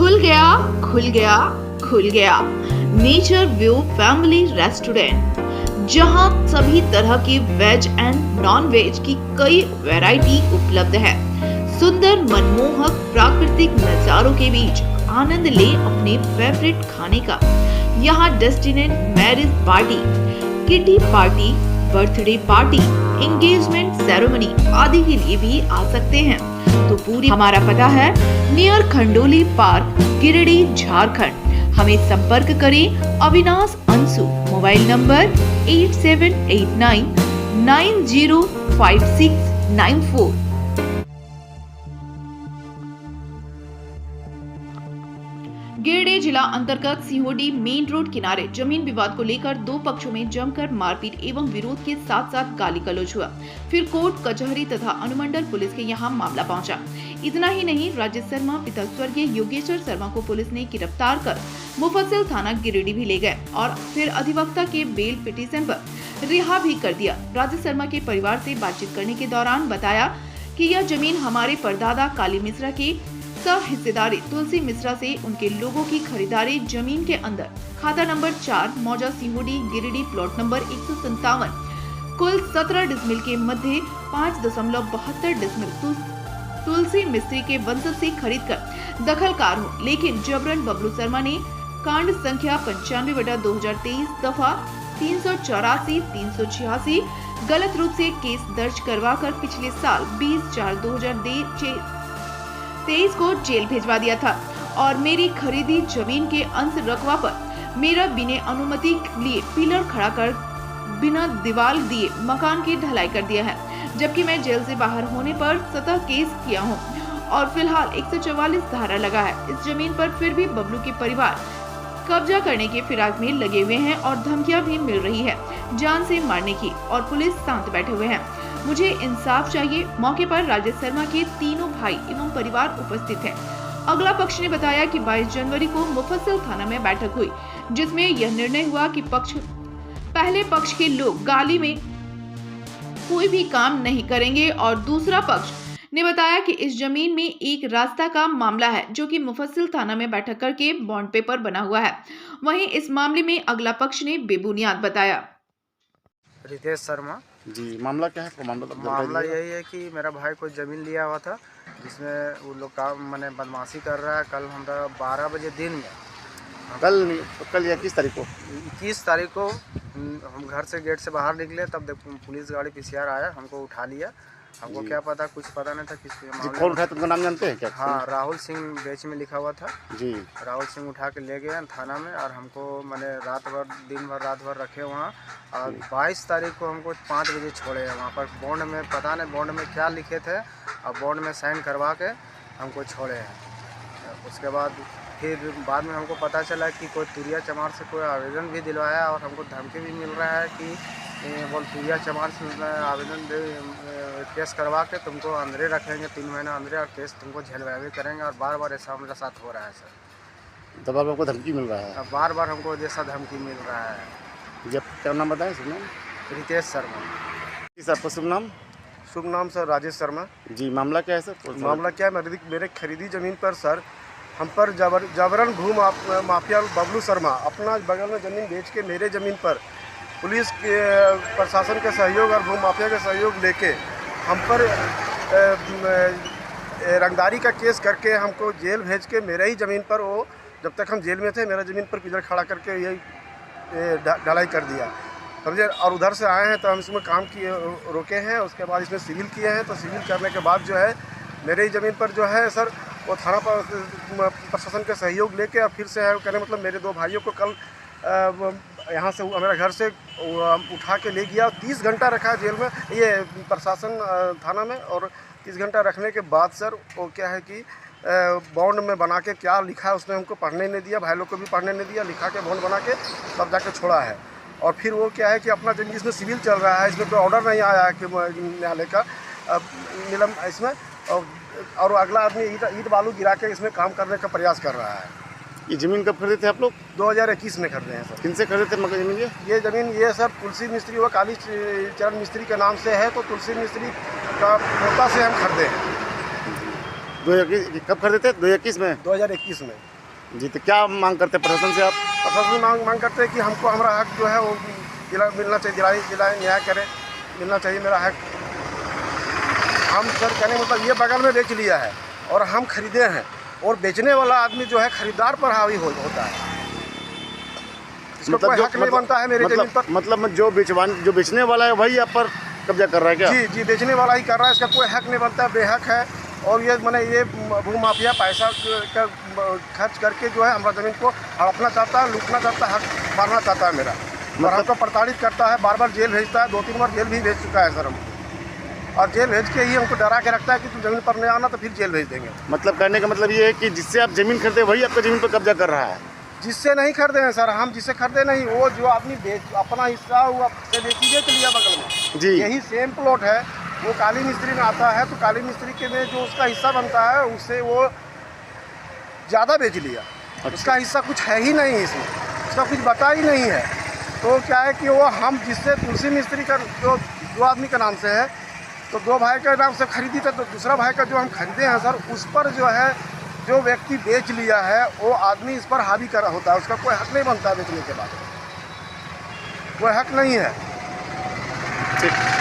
खुल गया खुल गया खुल गया नेचर व्यू फैमिली रेस्टोरेंट, जहां सभी तरह की वेज एंड नॉन वेज की कई वैरायटी उपलब्ध है। सुंदर मनमोहक प्राकृतिक नजारों के बीच आनंद ले अपने फेवरेट खाने का। यहाँ destination marriage party, kitty party, birthday party, engagement ceremony आदि के लिए भी आ सकते हैं। तो पूरी हमारा पता है नियर खंडोली पार्क, गिरिडीह, झारखंड। हमें संपर्क करें अविनाश अंशु, मोबाइल नंबर 8789 905694। गिरिडीह जिला अंतर्गत सीहोडी मेन रोड किनारे जमीन विवाद को लेकर दो पक्षों में जमकर मारपीट एवं विरोध के साथ साथ गाली गलौज हुआ। फिर कोर्ट कचहरी तथा अनुमंडल पुलिस के यहाँ मामला पहुंचा। इतना ही नहीं, राजेश शर्मा पिता स्वर्गीय योगेश्वर शर्मा को पुलिस ने गिरफ्तार कर मुफस्सिल थाना गिरिडीह भी ले गए और फिर अधिवक्ता के बेल पिटीशन पर रिहा भी कर दिया। राजेश शर्मा के परिवार से बातचीत करने के दौरान बताया कि यह जमीन हमारे परदादा काली मिश्रा की सब हिस्सेदारी तुलसी मिश्रा से उनके लोगों की खरीदारी जमीन के अंदर खाता नंबर 4 मौजा सीहोडी गिरिडीह प्लॉट नंबर 157 कुल 17 डिसमिल के मध्य 5.72 डिसमिल तुलसी मिस्त्री के वंशज से खरीद कर दखलकार हो, लेकिन जबरन बबलू शर्मा ने कांड संख्या 95/2023 दफा 384, 386 गलत रूप से केस दर्ज करवाकर पिछले साल 20/4/2023 को जेल भेजवा दिया था और मेरी खरीदी जमीन के अंश रकबा पर मेरा बिना अनुमति लिए पिलर खड़ा कर बिना दीवार दिए मकान की ढलाई कर दिया है, जबकि मैं जेल से बाहर होने पर सतह केस किया हूं और फिलहाल 144 धारा लगा है। इस जमीन पर फिर भी बबलू के परिवार कब्जा करने के फिराक में लगे हुए हैं और धमकियां भी मिल रही है जान से मारने की, और पुलिस शांत बैठे हुए हैं। मुझे इंसाफ चाहिए। मौके पर राजेश शर्मा के तीनों भाई एवं परिवार उपस्थित है। अगला पक्ष ने बताया कि 22 जनवरी को मुफस्सिल थाना में बैठक हुई, जिसमें यह निर्णय हुआ कि पहले पक्ष के लोग गाली में कोई भी काम नहीं करेंगे और दूसरा पक्ष ने बताया कि इस जमीन में एक रास्ता का मामला है जो कि मुफस्सिल थाना में बैठक करके बॉन्ड पेपर बना हुआ है। वहीं इस मामले में अगला पक्ष ने बेबुनियाद बताया। रितेश शर्मा जी, मामला क्या है? मामला यही है कि मेरा भाई कोई ज़मीन लिया हुआ था जिसमें वो लोग काम मैंने बदमाशी कर रहा है। कल हमारा 12 बजे दिन में कल या किस तारीख को? 21 तारीख को हम घर से गेट से बाहर निकले, तब पुलिस गाड़ी पीसीआर आया, हमको उठा लिया। हमको क्या पता, कुछ पता नहीं था किस कौन उठाया, तुमका नाम जानते हैं क्या? हाँ, राहुल सिंह बेच में लिखा हुआ था जी। राहुल सिंह उठा के ले गए थाना में और हमको मैंने रात भर रखे वहाँ। और 22 तारीख को हमको 5 बजे छोड़े हैं वहाँ पर। बॉन्ड में पता नहीं बॉन्ड में क्या लिखे थे और बॉन्ड में साइन करवा के हमको छोड़े हैं। उसके बाद फिर बाद में हमको पता चला कि कोई तुरिया चमार से कोई आवेदन भी दिलवाया और हमको धमकी भी मिल रहा है कि बोल तुरिया चमार से आवेदन केस करवा के तुमको अंदर रखेंगे 3 महीना अंदर, और केस तुमको झेलवावी करेंगे। और बार ऐसा हमारे साथ हो रहा है सर। दबाव में हमको धमकी मिल रहा है? बार हमको जैसा धमकी मिल रहा है। जब क्या नाम बताएं? शुभ नाम? रितेश शर्मा। जी सर, आपका शुभ नाम? शुभ नाम सर राजेश शर्मा। जी, मामला क्या है सर? मामला क्या है, मेरे खरीदी ज़मीन पर सर हम पर जबरन भू माफिया बबलू शर्मा अपना बगल में ज़मीन बेच के मेरे ज़मीन पर पुलिस के प्रशासन के सहयोग और भू माफिया के सहयोग लेके हम पर रंगदारी का केस करके हमको जेल भेज के मेरे ही ज़मीन पर, वो जब तक हम जेल में थे मेरा ज़मीन पर पिलर खड़ा करके यही ढलाई कर दिया, समझे। और उधर से आए हैं तो हम इसमें काम किए रोके हैं। उसके बाद इसमें सिविल किए हैं, तो सिविल करने के बाद जो है मेरे ही ज़मीन पर जो है सर वो थाना पर प्रशासन का सहयोग लेके अब फिर से है कहने मतलब मेरे 2 भाइयों को कल यहाँ से मेरे घर से उठा के ले गया। 30 घंटा रखा जेल में ये प्रशासन थाना में, और 30 घंटा रखने के बाद सर वो क्या है कि बॉन्ड में बना के क्या लिखा है उसने हमको पढ़ने नहीं दिया, भाई लोग को भी पढ़ने नहीं दिया, लिखा के बॉन्ड बना के तब जाके छोड़ा है। और फिर वो क्या है कि अपना जमीन इसमें सिविल चल रहा है, इसमें कोई ऑर्डर नहीं आया है कि न्यायालय का निलम इसमें, और अगला आदमी ईंट बालू गिरा के इसमें काम करने का प्रयास कर रहा है। ये ज़मीन कब खरीदे थे आप लोग? 2021 में खरीदे हैं सर। किनसे खरीदे थे मगर ज़मीन? ये ज़मीन ये सर तुलसी मिस्त्री व काली चरण मिस्त्री के नाम से है, तो तुलसी मिस्त्री का पोता से हम खरीदे हैं। कब खरीदे थे? 2021 में। 2021 में। जी, तो क्या मांग करते हैं प्रशासन से आप? प्रशासन मांग करते हैं कि हमको हमारा हक जो है वो मिलना चाहिए, दिलाए न्याय करे, मिलना चाहिए मेरा हक। हम सर कहने का मतलब ये बगल में बेच लिया है और हम खरीदे हैं, और बेचने वाला आदमी जो है खरीदार पर हावी होता है। इसको कोई हक नहीं बनता है मेरे जमीन पर। मतलब जो बेचने वाला है वही आप पर कब्जा कर रहा है क्या? जी, बेचने वाला ही कर रहा है, इसका कोई हक नहीं बनता है, बेहक है। और ये ये भूमाफिया पैसा का खर्च करके जो है हमारा ज़मीन को हड़पना चाहता है, लूटना चाहता है, हक मारना चाहता है मेरा। और हमको प्रताड़ित करता है, बार बार जेल भेजता है, 2-3 बार जेल भी भेज चुका है सर हमको। और जेल भेज के ही हमको डरा के रखता है कि तुम ज़मीन पर नहीं आना तो फिर जेल भेज देंगे। मतलब कहने का मतलब ये है कि जिससे आप ज़मीन खरीदे वही आपका ज़मीन पर कब्जा कर रहा है? जिससे नहीं खरीदे हैं सर, हम जिससे खरीदे नहीं, वो जो आदमी अपना हिस्सा हुआ बेच लिया बगल में। जी, यही सेम प्लॉट है, वो काली मिस्त्री में आता है, तो काली मिस्त्री के में जो उसका हिस्सा बनता है उससे वो ज़्यादा बेच लिया। उसका हिस्सा कुछ है ही नहीं इसमें, उसका कुछ बता ही नहीं है। तो क्या है कि वो हम जिससे तुलसी मिस्त्री का जो आदमी का नाम से है, तो 2 भाई के नाम से खरीदी थी, तो दूसरा भाई का जो हम खरीदे हैं सर, उस पर जो है जो व्यक्ति बेच लिया है वो आदमी इस पर हावी कर होता है। उसका कोई हक नहीं बनता बेचने के बाद, कोई हक नहीं है। ठीक।